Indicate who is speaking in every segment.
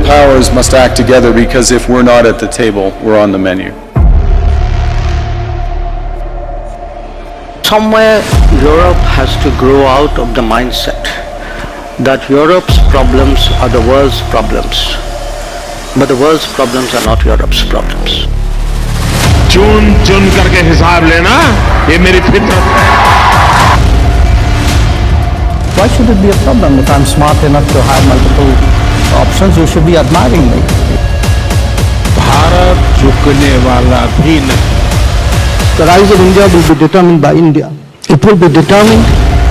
Speaker 1: powers must act together, because if we're not at the table, we're on the menu.
Speaker 2: Somewhere Europe has to grow out of the mindset that Europe's problems are the world's problems, but the world's problems are not Europe's problems.
Speaker 3: चुन चुन करके हिसाब लेना ये मेरी फितरत है.
Speaker 4: Why should it be a problem if I'm smart enough to have multiple options? You should be admiring me.
Speaker 3: Bharat झुकने वाला भी नहीं.
Speaker 4: The rise of India will be determined by India. It will be determined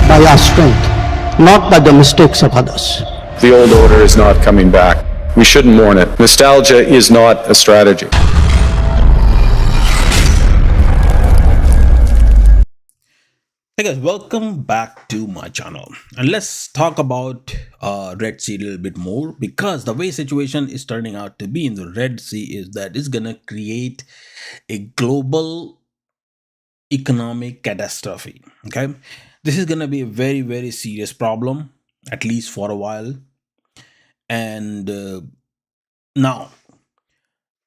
Speaker 4: by our strength, not by the mistakes of others.
Speaker 1: The old order is not coming back. We shouldn't mourn it. Nostalgia is not a strategy.
Speaker 5: Hey guys, welcome back to my channel, and let's talk about Red Sea a little bit more, because the way situation is turning out to be in the Red Sea is that it's gonna create a global economic catastrophe. Okay, this is gonna be a very serious problem, at least for a while. And now,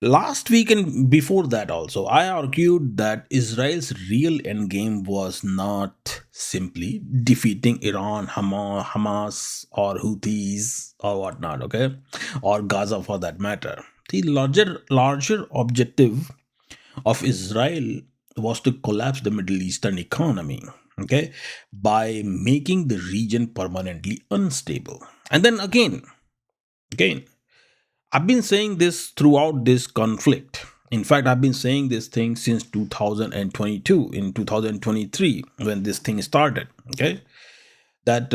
Speaker 5: last week and before that also, I argued that Israel's real endgame was not simply defeating Iran, Hamas, or Houthis, or whatnot, okay, or Gaza for that matter. The larger objective of Israel was to collapse the Middle Eastern economy, okay, by making the region permanently unstable. And then again, I've been saying this throughout this conflict. In fact, I've been saying this thing since 2022, in 2023, when this thing started. Okay, that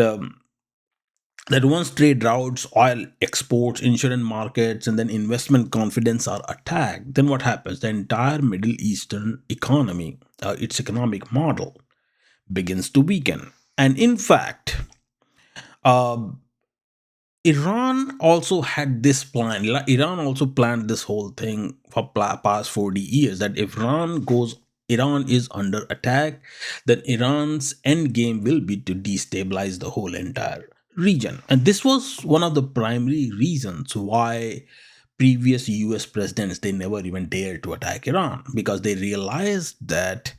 Speaker 5: that once trade routes, oil exports, insurance markets, and then investment confidence are attacked, then what happens? The entire Middle Eastern economy, its economic model, begins to weaken. And in fact, uh, Iran also had this plan. Iran also planned this whole thing for past 40 years, that if Iran is under attack, then Iran's end game will be to destabilize the whole entire region. And this was one of the primary reasons why previous US presidents, they never even dared to attack Iran, because they realized that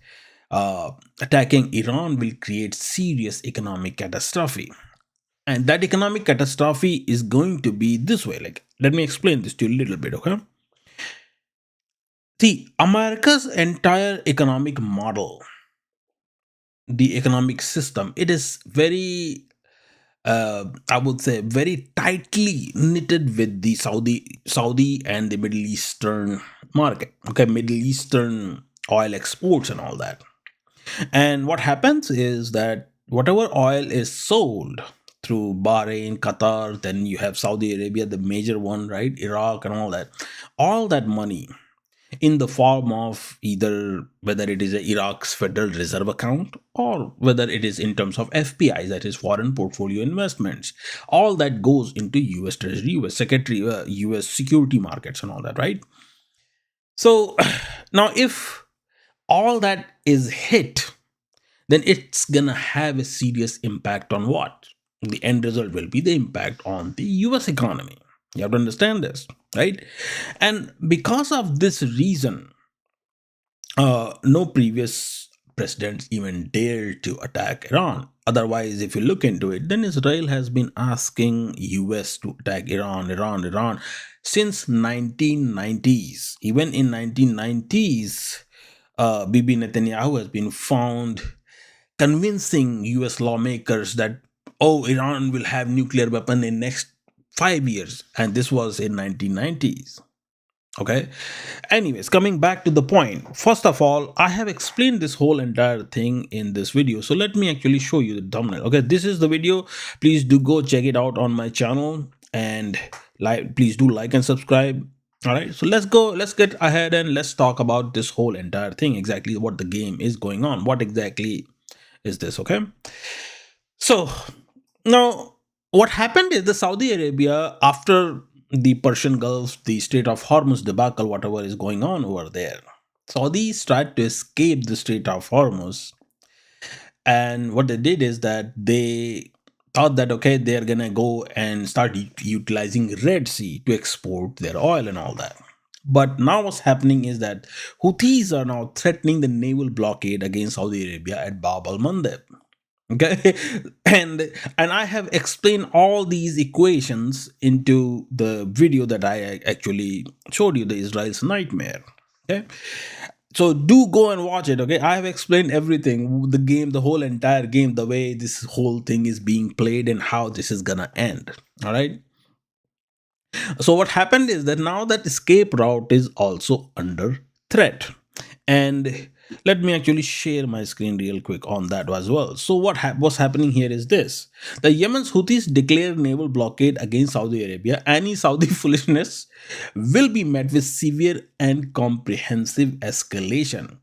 Speaker 5: attacking Iran will create serious economic catastrophe. And that economic catastrophe is going to be this way. Like, let me explain this to you a little bit, okay? See, America's entire economic model, the economic system, it is very, I would say, very tightly knitted with the Saudi and the Middle Eastern market, okay? Middle Eastern oil exports and all that. And what happens is that whatever oil is sold through Bahrain, Qatar, then you have Saudi Arabia, the major one, right? Iraq and all that money in the form of either whether it is a Iraq's Federal Reserve account, or whether it is in terms of FPIs, that is foreign portfolio investments, all that goes into US Treasury, US Secretary, US security markets and all that, right? So now if all that is hit, then it's gonna have a serious impact on what? The end result will be the impact on the US economy. You have to understand this, right? And because of this reason, no previous presidents even dared to attack Iran. Otherwise, if you look into it, then Israel has been asking US to attack Iran since 1990s. Even in 1990s, Bibi Netanyahu has been found convincing US lawmakers that, oh, Iran will have nuclear weapon in next 5 years, and this was in 1990s. Okay, anyways, coming back to the point, first of all, I have explained this whole entire thing in this video, so let me actually show you the thumbnail. Okay, this is the video. Please do go check it out on my channel, and please do like and subscribe. All right, so let's get ahead and let's talk about this whole entire thing, exactly what the game is going on, what exactly is this. Okay, so now what happened is the Saudi Arabia, after the Persian Gulf, the Strait of Hormuz debacle, whatever is going on over there, Saudis tried to escape the Strait of Hormuz, and what they did is that they thought that okay, they're gonna go and start utilizing Red Sea to export their oil and all that. But now what's happening is that Houthis are now threatening the naval blockade against Saudi Arabia at Bab al-Mandeb. Okay, and I have explained all these equations into the video that I actually showed you, the Israel's nightmare. Okay, so do go and watch it. Okay, I have explained everything, the game, the whole entire game, the way this whole thing is being played and how this is gonna end. All right, so what happened is that now that escape route is also under threat. And let me actually share my screen real quick on that as well. So what's happening here is this: the Yemen's Houthis declare naval blockade against Saudi Arabia. Any Saudi foolishness will be met with severe and comprehensive escalation.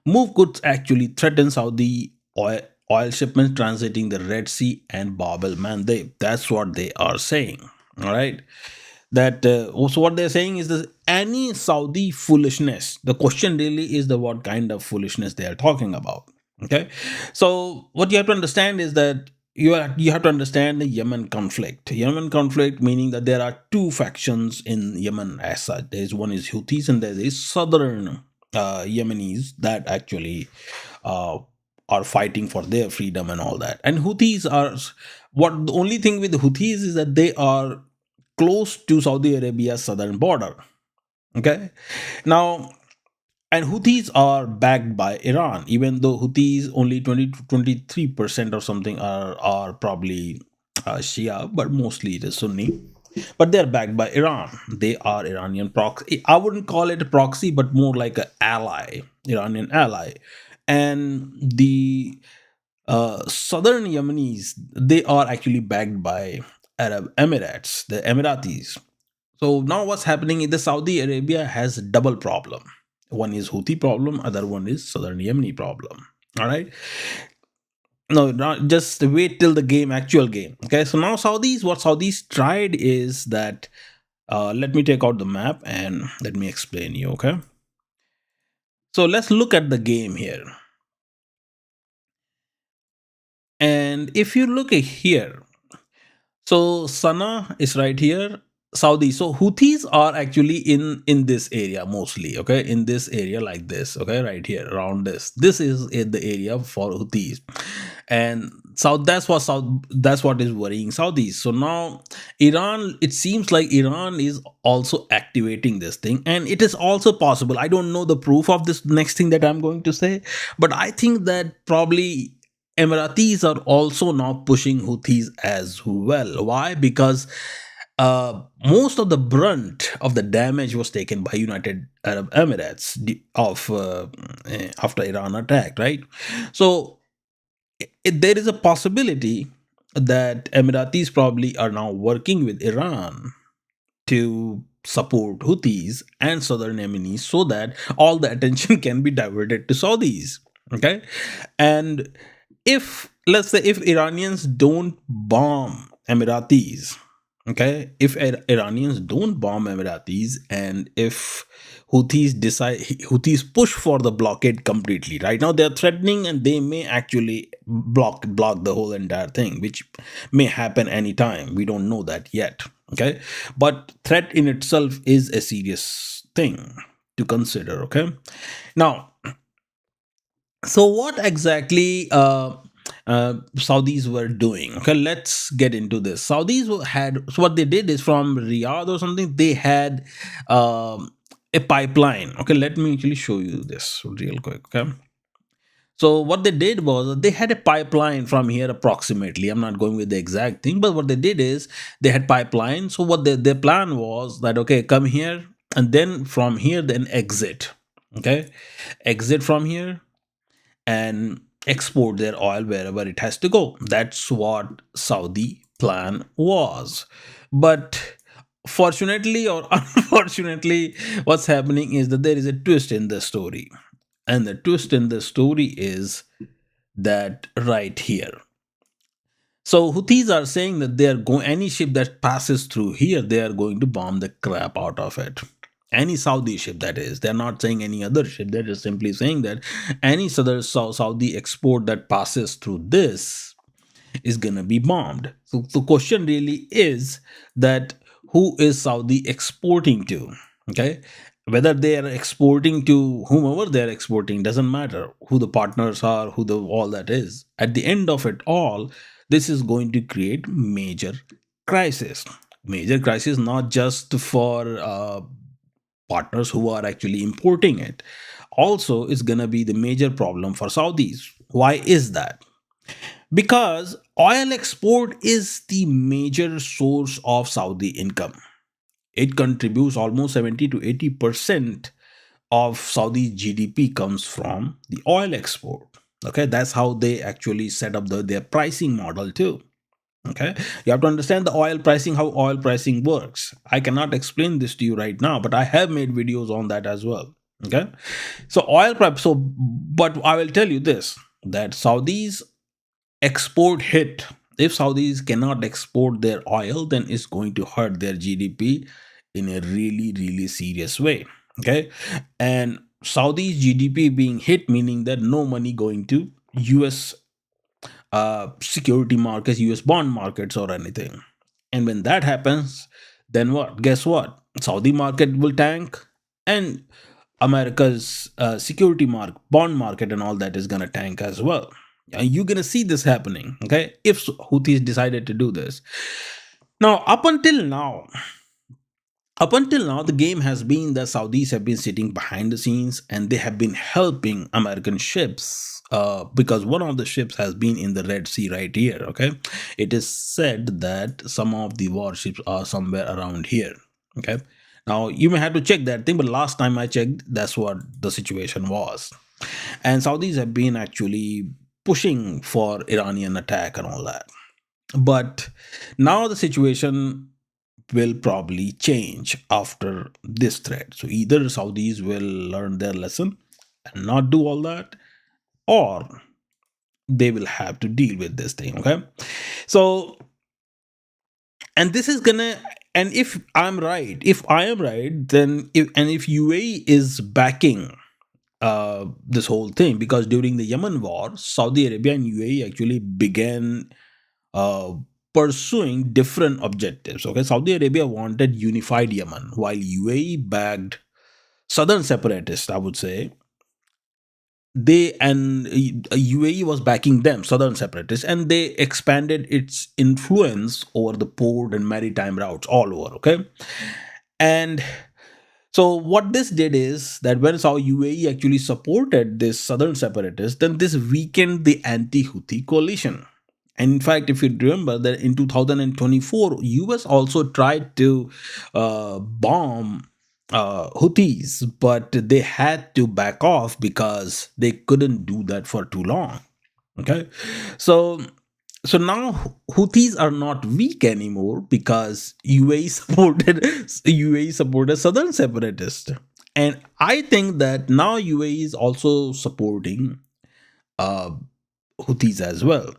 Speaker 5: Move could actually threaten Saudi oil shipments transiting the Red Sea and Bab el-Mandeb. That's what they are saying. All right. That also what they're saying is that any Saudi foolishness. The question really is the what kind of foolishness they are talking about. Okay. So what you have to understand is that you have to understand the Yemen conflict. Yemen conflict meaning that there are two factions in Yemen as such. There's one is Houthis and there is southern Yemenis that actually are fighting for their freedom and all that. And Houthis are what the only thing with the Houthis is that they are close to Saudi Arabia's southern border. Okay, now and Houthis are backed by Iran, even though Houthis only 20 to 23% or something are probably Shia, but mostly it is Sunni. But they're backed by Iran. They are Iranian proxy. I wouldn't call it a proxy, but more like an ally, Iranian ally. And the southern Yemenis, they are actually backed by Arab Emirates, the Emiratis. So now what's happening is the Saudi Arabia has a double problem. One is Houthi problem, other one is southern Yemeni problem. All right. No, not just wait till the actual game. Okay. So now what Saudis tried is that let me take out the map and let me explain you. Okay. So let's look at the game here. And if you look at here, so Sana is right here, Saudi. So Houthis are actually in this area mostly, okay, in this area like this, okay, right here around this. This is the area for Houthis, and that's what is worrying Saudis. So now Iran, it seems like Iran is also activating this thing, and it is also possible. I don't know the proof of this next thing that I'm going to say, but I think that probably Emiratis are also now pushing Houthis as well. Why? Because most of the brunt of the damage was taken by United Arab Emirates after Iran attacked, right? So there is a possibility that Emiratis probably are now working with Iran to support Houthis and southern Yemenis so that all the attention can be diverted to Saudis. Okay, and let's say if Iranians don't bomb Emiratis, okay, if Iranians don't bomb Emiratis, and if Houthis push for the blockade completely, right now they're threatening and they may actually block the whole entire thing, which may happen anytime. We don't know that yet. Okay, but threat in itself is a serious thing to consider. Okay, now. So what exactly Saudis were doing? Okay, let's get into this. So what they did is from Riyadh or something, they had a pipeline. Okay, let me actually show you this real quick. Okay. So what they did was they had a pipeline from here approximately. I'm not going with the exact thing, but what they did is they had pipeline. So what their plan was that, okay, come here and then from here, then exit. Okay, exit from here and export their oil wherever it has to go. That's what Saudi plan was. But fortunately or unfortunately, what's happening is that there is a twist in the story. And the twist in the story is that right here. So Houthis are saying that they are going, any ship that passes through here, they are going to bomb the crap out of it. Any Saudi ship, that is. They're not saying any other ship. They're just simply saying that any other Saudi export that passes through this, is going to be bombed. So the question really is that who is Saudi exporting to? Okay, whether they are exporting to whomever they are exporting doesn't matter. Who the partners are, who the all that is. At the end of it all, this is going to create major crisis. Major crisis not just for partners who are actually importing it. Also, it's gonna be the major problem for Saudis. Why is that? Because oil export is the major source of Saudi income. It contributes almost 70 to 80% of Saudi GDP comes from the oil export. Okay, that's how they actually set up their pricing model too. Okay, you have to understand the oil pricing, how oil pricing works. I cannot explain this to you right now, but I have made videos on that as well. Okay, so oil price. So, but I will tell you this, that Saudis export hit. If Saudis cannot export their oil, then it's going to hurt their GDP in a really, really serious way. Okay, and Saudi's GDP being hit, meaning that no money going to US security markets, US bond markets, or anything. And when that happens, then what? Guess what? Saudi market will tank, and America's security bond market, and all that is gonna tank as well. And you're gonna see this happening, okay? If Houthis decided to do this. Now, up until now, the game has been that Saudis have been sitting behind the scenes and they have been helping American ships because one of the ships has been in the Red Sea right here. Okay, it is said that some of the warships are somewhere around here. Okay, now you may have to check that thing, but last time I checked, that's what the situation was. And Saudis have been actually pushing for Iranian attack and all that. But now the situation will probably change after this threat. So either Saudis will learn their lesson and not do all that, or they will have to deal with this thing. Okay. So, and this is gonna, and if I am right, then if UAE is backing this whole thing, because during the Yemen war, Saudi Arabia and UAE actually began uh, pursuing different objectives. Okay, Saudi Arabia wanted unified Yemen, while UAE backed southern separatists. I would say UAE was backing them, southern separatists, and they expanded its influence over the port and maritime routes all over. Okay, and so what this did is that when Saudi UAE actually supported this southern separatists, then this weakened the anti-Houthi coalition. And in fact, if you remember that in 2024, US also tried to bomb Houthis, but they had to back off because they couldn't do that for too long. Okay, so now Houthis are not weak anymore because UAE supported southern separatists, and I think that now UAE is also supporting uh, Houthis as well.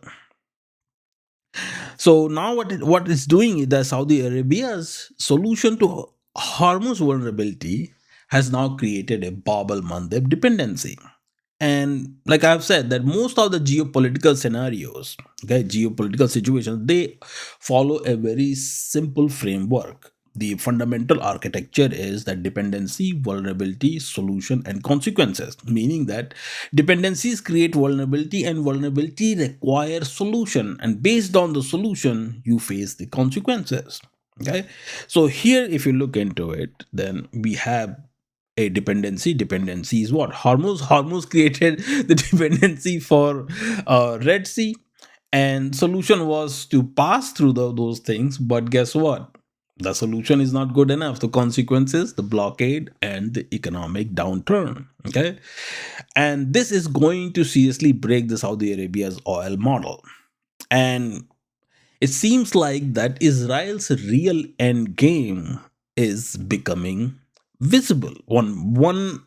Speaker 5: So now what it's doing is that Saudi Arabia's solution to Hormuz vulnerability has now created a Bab al-Mandeb dependency. And like I've said, that most of the geopolitical scenarios, okay, geopolitical situations, they follow a very simple framework. The fundamental architecture is that dependency, vulnerability, solution, and consequences, meaning that dependencies create vulnerability and vulnerability requires solution. And based on the solution, you face the consequences. Okay. So here, if you look into it, then we have a dependency. Dependency is what? Hormuz created the dependency for Red Sea, and solution was to pass through those things. But guess what? The solution is not good enough. The consequences, the blockade and the economic downturn. Okay. And this is going to seriously break the Saudi Arabia's oil model. And it seems like that Israel's real end game is becoming visible, one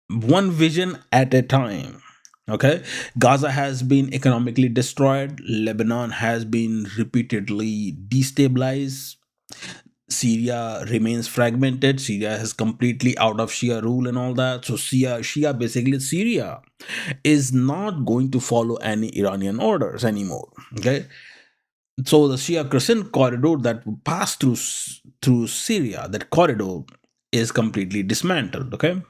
Speaker 5: vision at a time. Okay, Gaza has been economically destroyed, Lebanon has been repeatedly destabilized, Syria remains fragmented. Syria is completely out of Shia rule and all that. So Shia basically Syria is not going to follow any Iranian orders anymore. Okay, so the Shia Crescent corridor that would pass through Syria, that corridor is completely dismantled. Okay,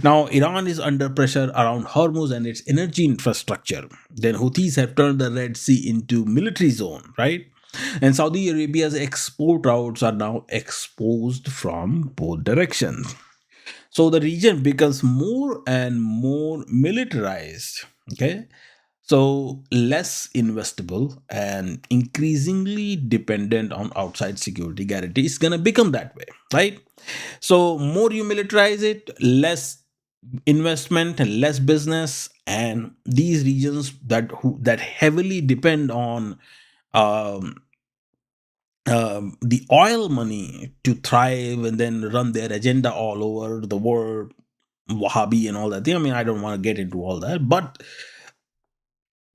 Speaker 5: now Iran is under pressure around Hormuz and its energy infrastructure. Then Houthis have turned the Red Sea into military zone, right? And Saudi Arabia's export routes are now exposed from both directions. So the region becomes more and more militarized. Okay, so less investable and increasingly dependent on outside security guarantee. It's gonna become that way, right? So more you militarize it, less investment and less business, and these regions that heavily depend on um, the oil money to thrive and then run their agenda all over the world, Wahhabi and all that thing. I mean, I don't want to get into all that, but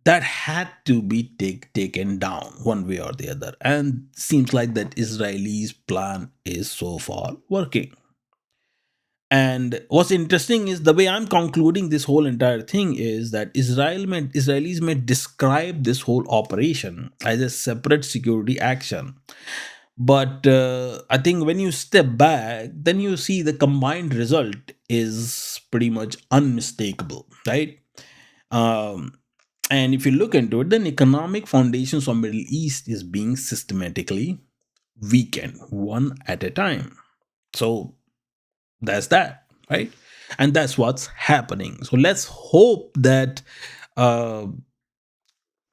Speaker 5: that had to be taken down one way or the other. And seems like that Israelis' plan is so far working. And what's interesting is the way I'm concluding this whole entire thing is that Israelis may describe this whole operation as a separate security action. But I think when you step back, then you see the combined result is pretty much unmistakable, right? Um, and if you look into it, then economic foundations of Middle East is being systematically weakened one at a time. So that's that, right? And that's what's happening. So let's hope that uh,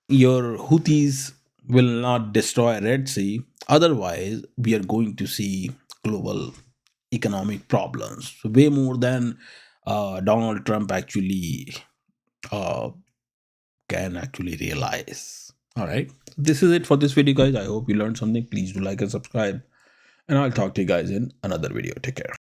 Speaker 5: your Houthis will not destroy Red Sea. Otherwise, we are going to see global economic problems way more than Donald Trump actually uh, can actually realize. All right. This is it for this video, guys. I hope you learned something. Please do like and subscribe. And I'll talk to you guys in another video. Take care.